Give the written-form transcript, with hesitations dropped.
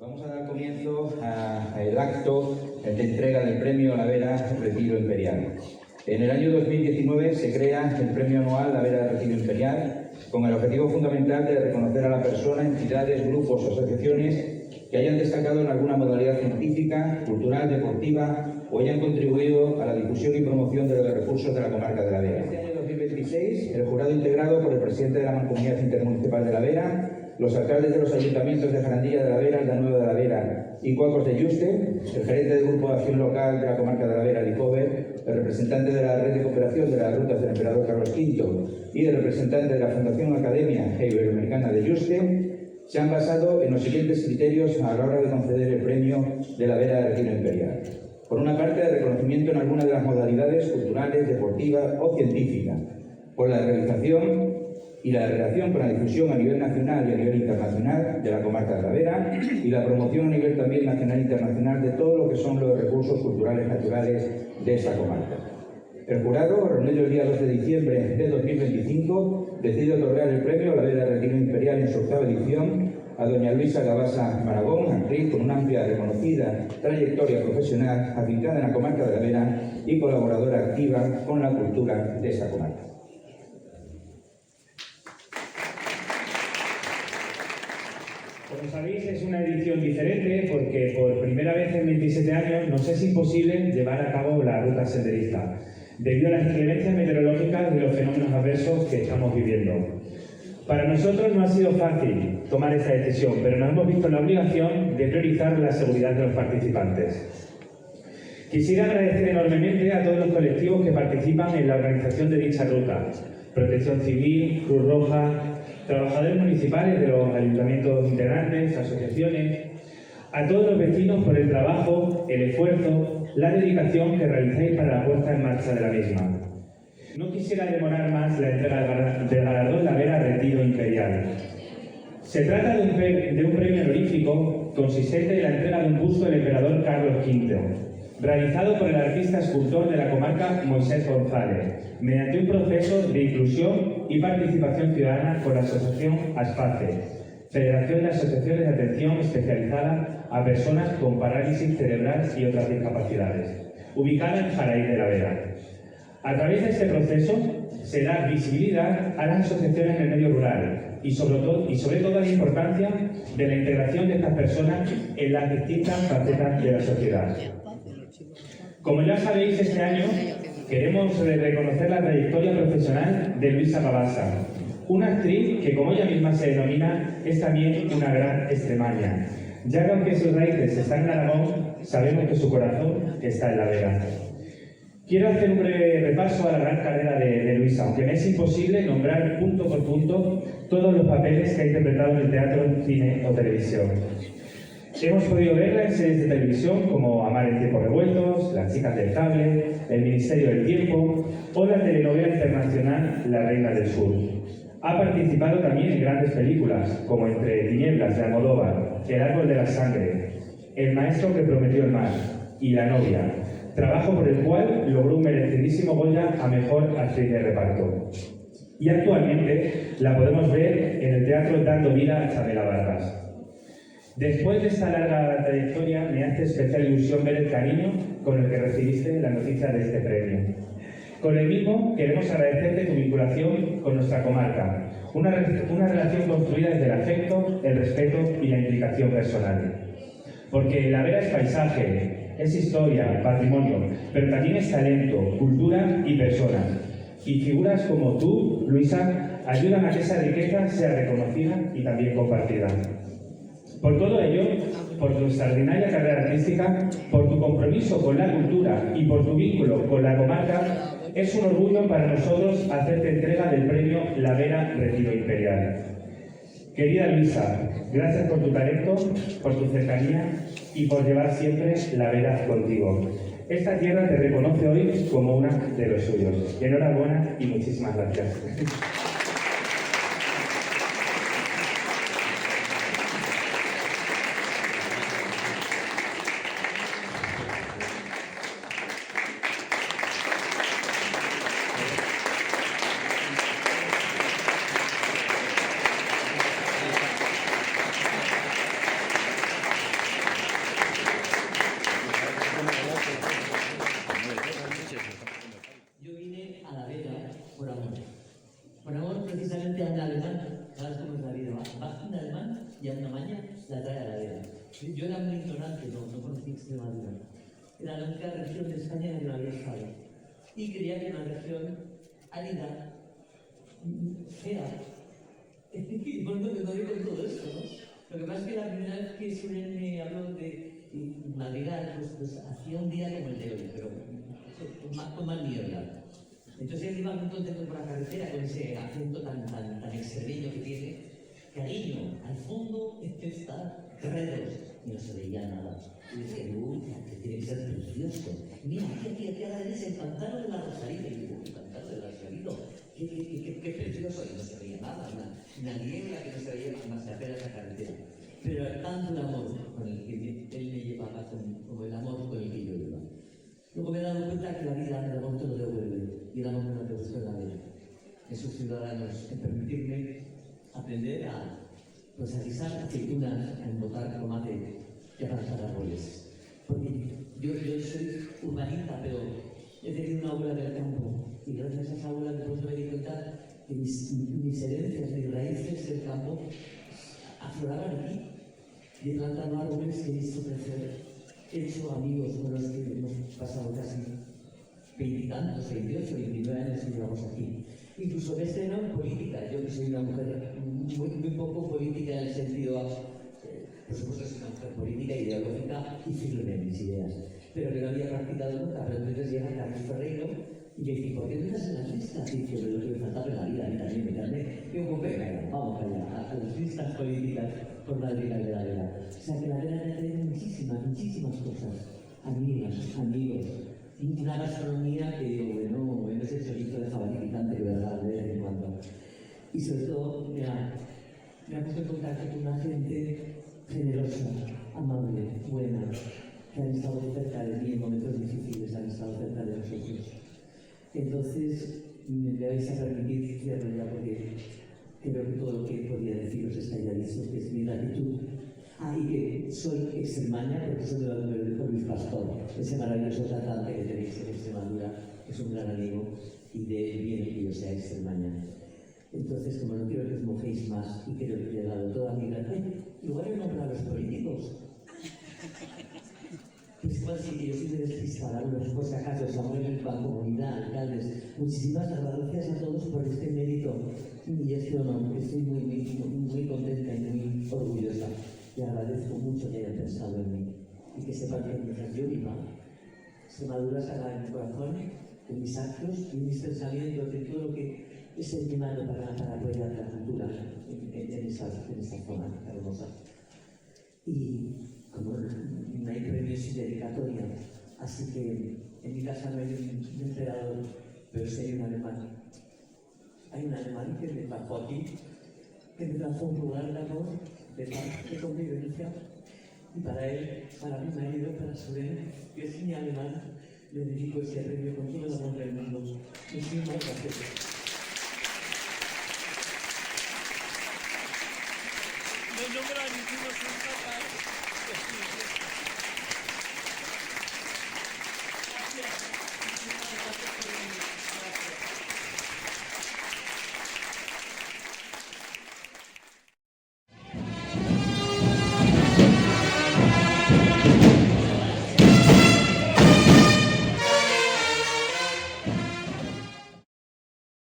Vamos a dar comienzo al acto de entrega del Premio La Vera Retiro Imperial. En el año 2019 se crea el Premio Anual La Vera Retiro Imperial con el objetivo fundamental de reconocer a la persona, entidades, grupos o asociaciones que hayan destacado en alguna modalidad científica, cultural, deportiva o hayan contribuido a la difusión y promoción de los recursos de la comarca de La Vera. Este año 2026, el jurado integrado por el presidente de la Mancomunidad Intermunicipal de La Vera, los alcaldes de los ayuntamientos de Jarandilla de La Vera, Llanueva de La Vera y Cuacos de Yuste, el gerente del Grupo de Acción Local de la Comarca de La Vera, Licover, el representante de la Red de Cooperación de las Rutas del Emperador Carlos V y el representante de la Fundación Academia Iberoamericana de Yuste, se han basado en los siguientes criterios a la hora de conceder el premio de La Vera Retiro Imperial. Por una parte, el reconocimiento en alguna de las modalidades culturales, deportivas o científicas, por la realización y la relación con la difusión a nivel nacional y a nivel internacional de la comarca de La Vera y la promoción a nivel también nacional e internacional de todo lo que son los recursos culturales naturales de esta comarca. El jurado, reunido el día 12 de diciembre de 2025, decide otorgar el premio La Vera Retiro Imperial en su octava edición a doña Luisa Gabasa Maragón, actriz con una amplia reconocida trayectoria profesional, afincada en la comarca de La Vera y colaboradora activa con la cultura de esta comarca. Como sabéis, es una edición diferente porque por primera vez en 27 años nos es imposible llevar a cabo la ruta senderista, debido a las inclemencias meteorológicas y los fenómenos adversos que estamos viviendo. Para nosotros no ha sido fácil tomar esta decisión, pero nos hemos visto en la obligación de priorizar la seguridad de los participantes. Quisiera agradecer enormemente a todos los colectivos que participan en la organización de dicha ruta: Protección Civil, Cruz Roja, trabajadores municipales de los ayuntamientos integrantes, asociaciones, a todos los vecinos por el trabajo, el esfuerzo, la dedicación que realizáis para la puesta en marcha de la misma. No quisiera demorar más la entrega del galardón La Vera Retiro Imperial. Se trata de un premio honorífico consistente en la entrega de un busto del emperador Carlos V, realizado por el artista escultor de la comarca Moisés González, mediante un proceso de inclusión y participación ciudadana con la asociación ASPACE, Federación de Asociaciones de Atención Especializada a Personas con Parálisis Cerebral y otras discapacidades, ubicada en Jaraíz de La Vera. A través de este proceso se da visibilidad a las asociaciones en el medio rural y sobre todo la importancia de la integración de estas personas en las distintas facetas de la sociedad. Como ya sabéis, este año queremos reconocer la trayectoria profesional de Luisa Gabasa, una actriz que, como ella misma se denomina, es también una gran extremeña, ya que aunque sus raíces están en Aragón, sabemos que su corazón está en La Vera. Quiero hacer un breve repaso a la gran carrera de Luisa, aunque me es imposible nombrar punto por punto todos los papeles que ha interpretado en el teatro, cine o televisión. Hemos podido verla en series de televisión como Amar en tiempos revueltos, Las chicas del cable, El Ministerio del Tiempo o la telenovela internacional La Reina del Sur. Ha participado también en grandes películas como Entre tinieblas de Almodóvar, El árbol de la sangre, El maestro que prometió el mar y La novia, trabajo por el cual logró un merecidísimo Goya a Mejor Actriz de Reparto. Y actualmente la podemos ver en el teatro dando vida a Chabela Vargas. Después de esta larga trayectoria, me hace especial ilusión ver el cariño con el que recibiste la noticia de este premio. Con el mismo, queremos agradecerte tu vinculación con nuestra comarca, una relación construida desde el afecto, el respeto y la implicación personal. Porque La Vera es paisaje, es historia, patrimonio, pero también es talento, cultura y personas. Y figuras como tú, Luisa, ayudan a que esa riqueza sea reconocida y también compartida. Por todo ello, por tu extraordinaria carrera artística, por tu compromiso con la cultura y por tu vínculo con la comarca, es un orgullo para nosotros hacerte entrega del premio La Vera Retiro Imperial. Querida Luisa, gracias por tu talento, por tu cercanía y por llevar siempre La Vera contigo. Esta tierra te reconoce hoy como una de los suyos. Enhorabuena y muchísimas gracias. Yo era muy ignorante, no conocía Extremadura. Era la única región de España en la que no había estado. Y creía que era una región árida, fea. Y por lo que no digo todo esto, ¿no? Lo que pasa es que la primera vez que Suren me habló de navegar, pues hacía un día como el de hoy, pero con más niebla. Entonces él iba muy contento por la carretera con ese acento tan extremeño que tiene. Cariño, al fondo está Redos, y no se veía nada. Y decía, uy, que tiene que ser precioso. Mira, aquí a la derecha el pantano de la Rosarita. Y digo, el pantano de la Rosarita, qué precioso. Y no se veía nada, una niebla que no se veía más apenas la carretera. Pero era tanto el amor con el que él me llevaba como el amor con el que yo iba. Luego me he dado cuenta que la vida, el amor te lo devuelve, y el amor no te busca en la vida. Esos ciudadanos, en permitirme aprender a guisar aceitunas, a embotar tomate y a plantar árboles. Porque yo soy urbanita, pero he tenido una abuela del campo, y gracias a esa abuela de pronto me di cuenta que mis herencias, mis raíces del campo afloraban aquí. Y he plantado árboles que he visto crecer. He hecho amigos con los que hemos pasado casi 20 y tantos, 28, 29 años que llevamos aquí. Incluso me estrenado en política. Yo que soy una mujer muy poco política en el sentido, por supuesto soy una mujer política, ideológica y firme en mis ideas, pero que no había practicado nunca. Pero entonces llega Carlos Ferreiro y me dice, ¿por qué no estás en las listas? Y dice, lo que me faltaba en la vida, a mí también me carné. Y digo, venga, vamos allá, a las listas políticas por Madrid y la Vera. O sea que la Vera me ha traído muchísimas cosas. Amigos. Y una gastronomía que digo, bueno, ese chorizo de jabalí picante que voy a dar de vez en cuando. Y sobre todo me ha puesto en contacto con una gente generosa, amable, buena, que han estado cerca de mí en momentos difíciles, han estado cerca de nosotros. Entonces, me vais a permitir cierro ya porque creo que todo lo que podía deciros está ya dicho, que es mi gratitud. Y que soy extremaña porque soy de Luis Pastor, ese maravilloso cantante que tenéis en Extremadura, que es un gran amigo, y de él viene que yo sea extremaña. Entonces, como no quiero que os mojéis más y quiero que he dado toda mi gratitud, igual he nombrado a los políticos. Pues igual sí, yo soy de despistar algunos, por si acaso, Samuel, Comunidad, alcaldes. Muchísimas gracias a todos por este mérito y este honor. Estoy muy contenta y muy orgullosa. Y agradezco mucho que hayan pensado en mí. Y que sepan que mientras yo viva, Extremadura estará en mi corazón, en mis actos, en mis pensamientos, en todo lo que es en mi mano para apoyar la cultura en esta zona hermosa. Y como no hay premios sin dedicatoria, así que en mi casa no hay un emperador, pero sí hay un alemán. Hay un alemán que me trajo aquí, que me trajo un lugar de amor, de paz, de convivencia, y para él, para mi marido, para Suren, que es mi alemán, le dedico este premio con todo el amor del mundo. Muchísimas gracias.